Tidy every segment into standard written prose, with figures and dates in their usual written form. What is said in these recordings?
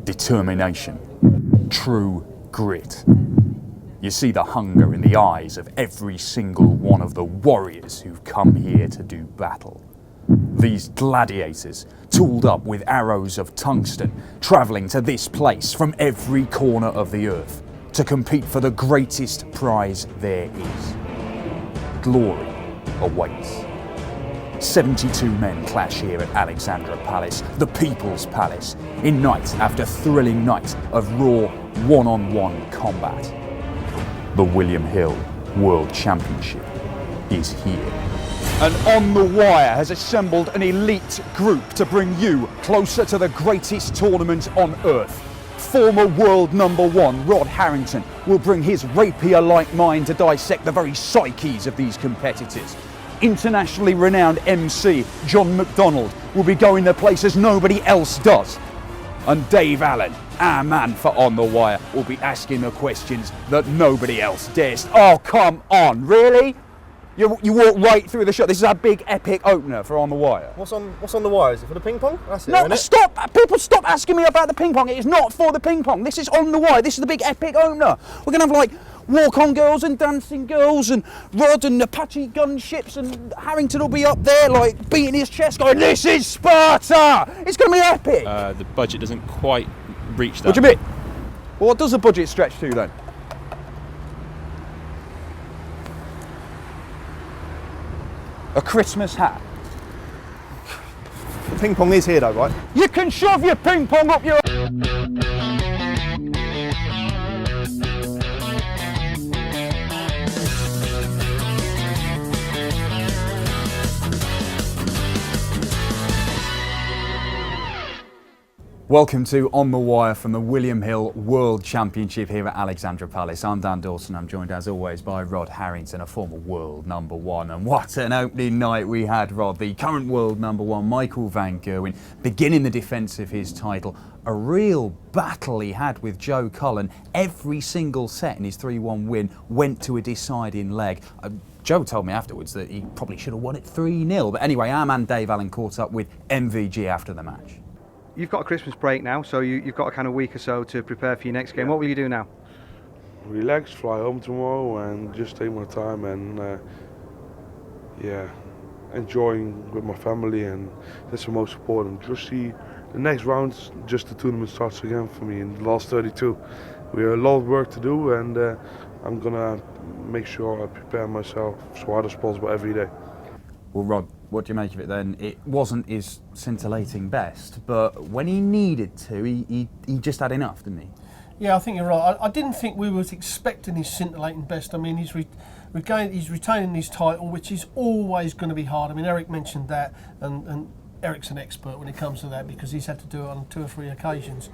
determination, true grit. You see the hunger in the eyes of every single one of the warriors who've come here to do battle. These gladiators, tooled up with arrows of tungsten, travelling to this place from every corner of the earth to compete for the greatest prize there is. Glory awaits. 72 men clash here at Alexandra Palace, the People's Palace, in night after thrilling night of raw one-on-one combat. The William Hill World Championship is here. And On The Wire has assembled an elite group to bring you closer to the greatest tournament on earth. Former world #1 Rod Harrington will bring his rapier-like mind to dissect the very psyches of these competitors. Internationally renowned MC John McDonald will be going to places nobody else does. And Dave Allen, our man for On The Wire, will be asking the questions that nobody else dares. Oh, come on, really? You walk right through the shot. This is our big epic opener for On The Wire. What's on the wire? Is it for the ping pong? That's it, no, isn't it? Stop! People stop asking me about the ping pong. It is not for the ping pong. This is On The Wire. This is the big epic opener. We're going to have like walk-on girls and dancing girls and Rod and Apache gunships, and Harrington will be up there like beating his chest going, "This is Sparta!" It's going to be epic. The budget doesn't quite reach that. What do you mean? Well, what does the budget stretch to then? A Christmas hat. The ping pong is here though, right? You can shove your ping pong up your... Welcome to On The Wire from the William Hill World Championship here at Alexandra Palace. I'm Dan Dawson. I'm joined as always by Rod Harrington, a former world #1. And what an opening night we had, Rod. The current world #1, Michael van Gerwen, beginning the defence of his title. A real battle he had with Joe Cullen. Every single set in his 3-1 win went to a deciding leg. Joe told me afterwards that he probably should have won it 3-0. But anyway, our man Dave Allen caught up with MVG after the match. You've got a Christmas break now, so you've got a kind of week or so to prepare for your next game. What will you do now? Relax, fly home tomorrow and just take my time and enjoying with my family, and that's the most important. Just see the next rounds, just the tournament starts again for me in the last 32. We have a lot of work to do, and I'm gonna make sure I prepare myself as hard as possible every day. Well, Rod, what do you make of it then? It wasn't his scintillating best, but when he needed to, he just had enough, didn't he? Yeah, I think you're right. I didn't think we was expecting his scintillating best. I mean, he's retaining his title, which is always going to be hard. I mean, Eric mentioned that, and Eric's an expert when it comes to that because he's had to do it on 2 or 3 occasions.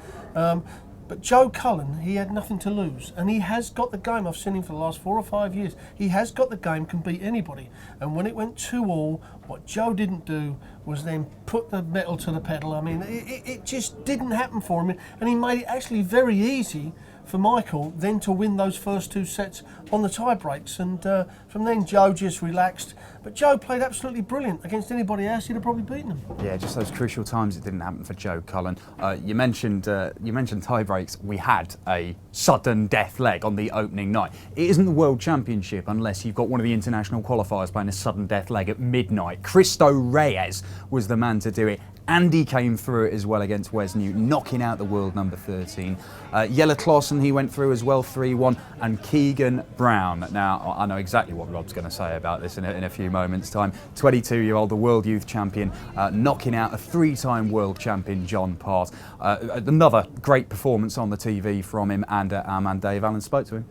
But Joe Cullen, he had nothing to lose, and he has got the game. I've seen him for the last 4 or 5 years. He has got the game, can beat anybody. And when it went 2-2, what Joe didn't do was then put the metal to the pedal. I mean, it just didn't happen for him, and he made it actually very easy for Michael then to win those first 2 sets on the tie breaks, and from then Joe just relaxed. But Joe played absolutely brilliant. Against anybody else, he'd have probably beaten him. Yeah, just those crucial times it didn't happen for Joe Cullen. You mentioned tie breaks. We had a sudden death leg on the opening night. It isn't the World Championship unless you've got one of the international qualifiers playing a sudden death leg at midnight. Cristo Reyes was the man to do it. Andy came through it as well against Wes Newton, knocking out the world #13. Jelle Clausen, he went through as well, 3-1, and Keegan Brown. Now, I know exactly what Rob's going to say about this in a few moments' time. 22-year-old, the World Youth Champion, knocking out a 3-time World Champion, John Part. Another great performance on the TV from him, and our man Dave Allen spoke to him.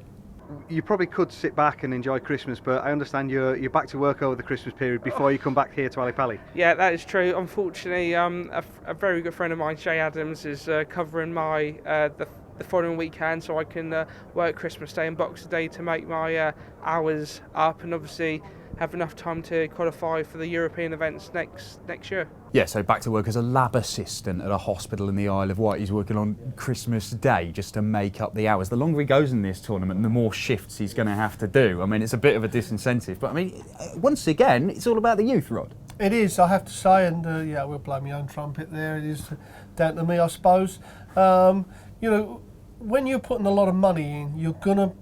You probably could sit back and enjoy Christmas, but I understand you're back to work over the Christmas period before you come back here to Ali Pali. Yeah, that is true. Unfortunately, a very good friend of mine, Jay Adams, is covering my the following weekend, so I can work Christmas Day and Boxing Day to make my hours up, and obviously have enough time to qualify for the European events next year. Yeah, so back to work as a lab assistant at a hospital in the Isle of Wight. He's working on Christmas Day just to make up the hours. The longer he goes in this tournament, the more shifts he's going to have to do. I mean, it's a bit of a disincentive, but I mean, once again, it's all about the youth, Rod. It is, I have to say, and yeah, we'll blow my own trumpet there. It is down to me, I suppose. You know, when you're putting a lot of money in, you're going to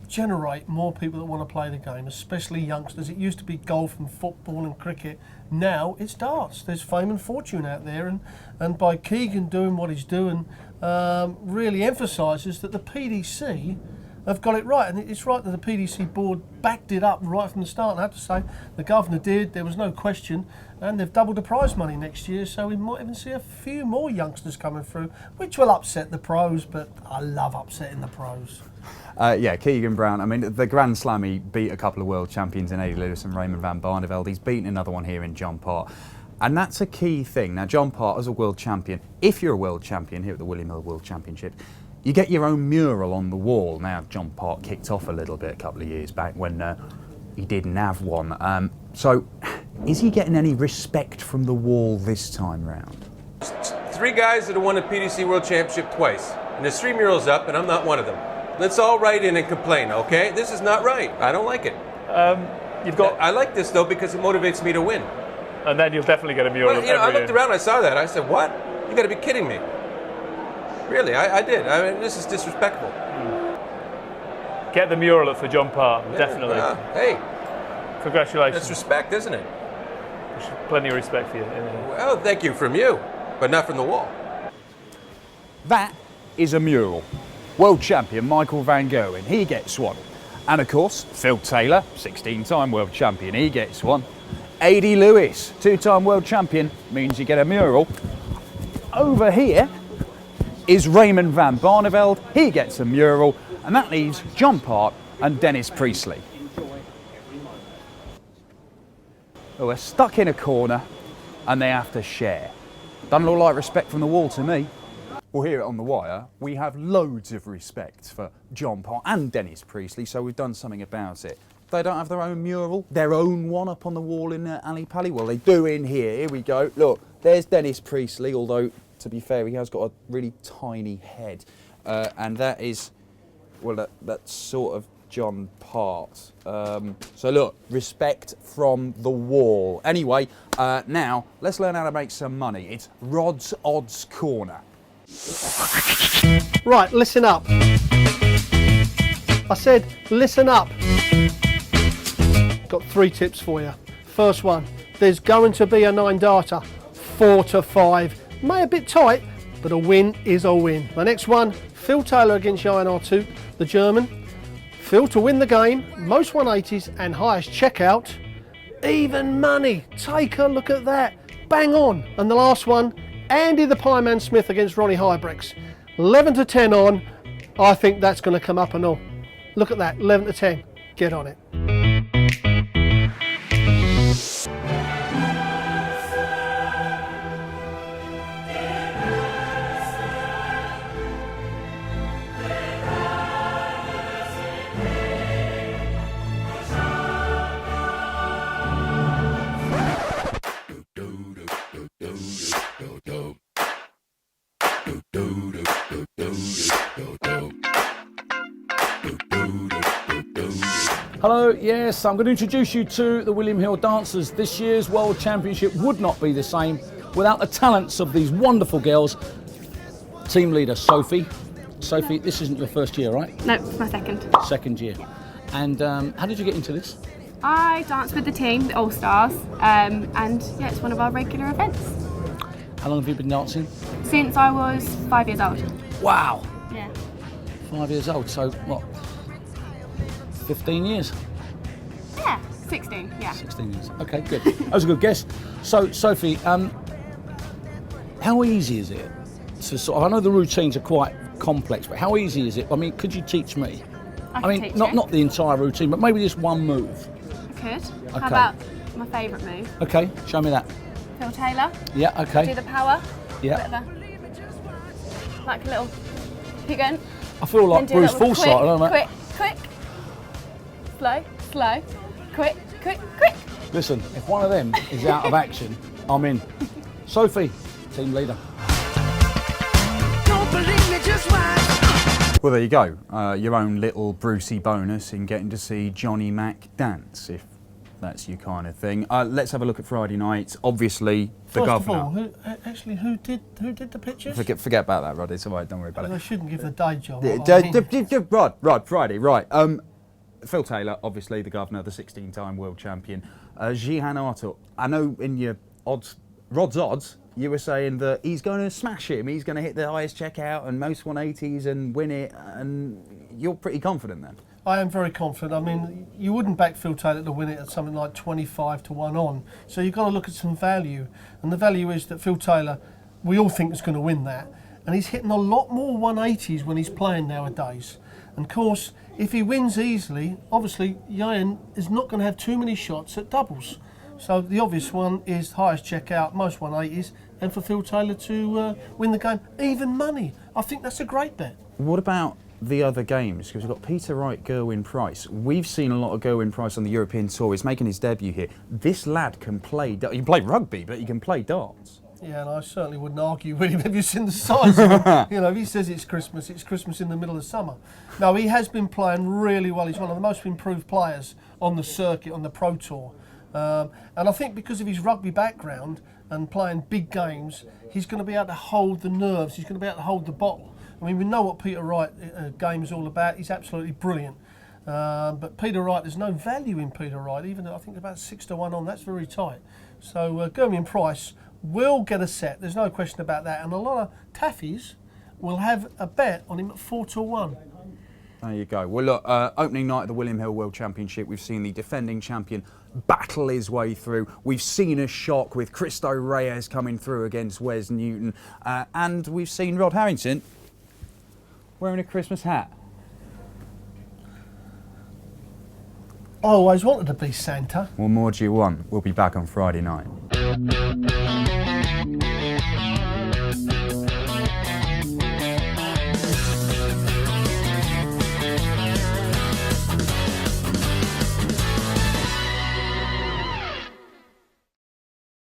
generate more people that want to play the game, especially youngsters. It used to be golf and football and cricket. Now it's darts. There's fame and fortune out there, and by Keegan doing what he's doing, really emphasises that the PDC have got it right, and it's right that the PDC board backed it up right from the start. And I have to say, the governor did, there was no question, and they've doubled the prize money next year, so we might even see a few more youngsters coming through, which will upset the pros, but I love upsetting the pros. Yeah, Keegan Brown, I mean, the Grand Slam, he beat a couple of world champions in Eddie Lewis and Raymond van Barneveld. He's beaten another one here in John Part. And that's a key thing. Now, John Part, as a world champion, if you're a world champion here at the William Hill World Championship, you get your own mural on the wall. Now, John Part kicked off a little bit a couple of years back when he didn't have one. So, is he getting any respect from the wall this time round? 3 guys that have won the PDC World Championship twice. And there's 3 murals up, and I'm not one of them. Let's all write in and complain, okay? This is not right. I don't like it. You've got, I like this, though, because it motivates me to win. and then you'll definitely get a mural. Well, you know, I looked around, I saw that. I said, what? You got to be kidding me. Really, I did. I mean, this is disrespectful. Get the mural for John Parr, definitely. Hey, congratulations. that's respect, isn't it? Plenty of respect for you. Well, thank you from you, but not from the wall. That is a mural. World champion Michael van Gerwen, he gets one. And of course, Phil Taylor, 16-time world champion, he gets one. A.D. Lewis, 2-time world champion, means you get a mural. Over here is Raymond van Barneveld, he gets a mural, and that leaves John Part and Dennis Priestley, who are stuck in a corner and they have to share. Doesn't look like respect from the wall to me. Well, here On The Wire, we have loads of respect for John Part and Dennis Priestley, so we've done something about it. They don't have their own mural, their own one up on the wall in Ali Pali. Well, they do in here. Here we go. Look, there's Dennis Priestley, although, to be fair, he has got a really tiny head. And that is, well, that's sort of John Part. So look, respect from the wall. Anyway, now, let's learn how to make some money. It's Rod's Odds Corner. Right, listen up. I said, listen up. Got 3 tips for you. First one, there's going to be a 9-darter, 4 to 5. May a bit tight, but a win is a win. The next one, Phil Taylor against Jan Artut, the German. Phil to win the game, most 180s and highest checkout. Even money, take a look at that. Bang on. And the last one, Andy the Pieman Smith against Ronnie Hybrex. 11 to 10 on. I think that's going to come up and all. Look at that, 11 to 10. Get on it. Hello, yes, I'm going to introduce you to the William Hill Dancers. This year's World Championship would not be the same without the talents of these wonderful girls. Team leader, Sophie. Sophie, this isn't your first year, right? No, it's my second. Second year. And how did you get into this? I dance with the team, the All Stars, and yeah, it's one of our regular events. How long have you been dancing? Since I was 5 years old. Wow. Yeah. 5 years old, so what? 15 years? Yeah, 16, yeah. 16 years, okay, good. That was a good guess. So, Sophie, how easy is it to sort of, I know the routines are quite complex, but how easy is it? I mean, could you teach me? I mean, teach not the entire routine, but maybe just one move. I could. Okay. How about my favourite move? Okay, show me that. Phil Taylor. Yeah, okay. Do the power. Yeah. Like a little, keep going. I feel like Bruce Forsyth, I don't know. Quick. Slow, quick. Listen, if one of them is out of action, I'm in. Sophie, team leader. Don't believe me, just watch. Well, there you go. Your own little Brucey bonus in getting to see Johnny Mac dance, if That's your kind of thing. Let's have a look at Friday night. Obviously, the First governor. of all, who did the pictures? Forget about that, Rod. It's all right. Don't worry about I it. shouldn't give the day job. Rod, Friday, right. Phil Taylor, obviously the governor, the 16-time world champion. Jihan Artur, I know in your Rod's odds, you were saying that he's going to smash him. He's going to hit the highest checkout and most 180s and win it. And you're pretty confident then? I am very confident. I mean, you wouldn't back Phil Taylor to win it at something like 25 to 1 on. So you've got to look at some value. And the value is that Phil Taylor, we all think is going to win that. And he's hitting a lot more 180s when he's playing nowadays. And of course, if he wins easily, obviously, Jihan is not going to have too many shots at doubles. So the obvious one is highest checkout, most 180s, and for Phil Taylor to win the game. Even money. I think that's a great bet. What about the other games? Because we've got Peter Wright, Gerwyn Price. We've seen a lot of Gerwyn Price on the European Tour. He's making his debut here. This lad can play. He can play rugby, but he can play darts. Yeah, and I certainly wouldn't argue with him. Have you seen the size of him? You know, if he says it's Christmas in the middle of summer. No, he has been playing really well. He's one of the most improved players on the circuit, on the Pro Tour. And I think because of his rugby background and playing big games, he's going to be able to hold the nerves. He's going to be able to hold the bottle. I mean, we know what Peter Wright game is all about. He's absolutely brilliant. But Peter Wright, there's no value in Peter Wright, even though I think about 6 to 1 on. That's very tight. So Gerwyn Price will get a set. There's no question about that. And a lot of taffies will have a bet on him at 4 to 1. There you go. Well, look, opening night of the William Hill World Championship, we've seen the defending champion battle his way through. We've seen a shock with Cristo Reyes coming through against Wes Newton. And we've seen Rod Harrington wearing a Christmas hat. I always wanted to be Santa. What more do you want? We'll be back on Friday night.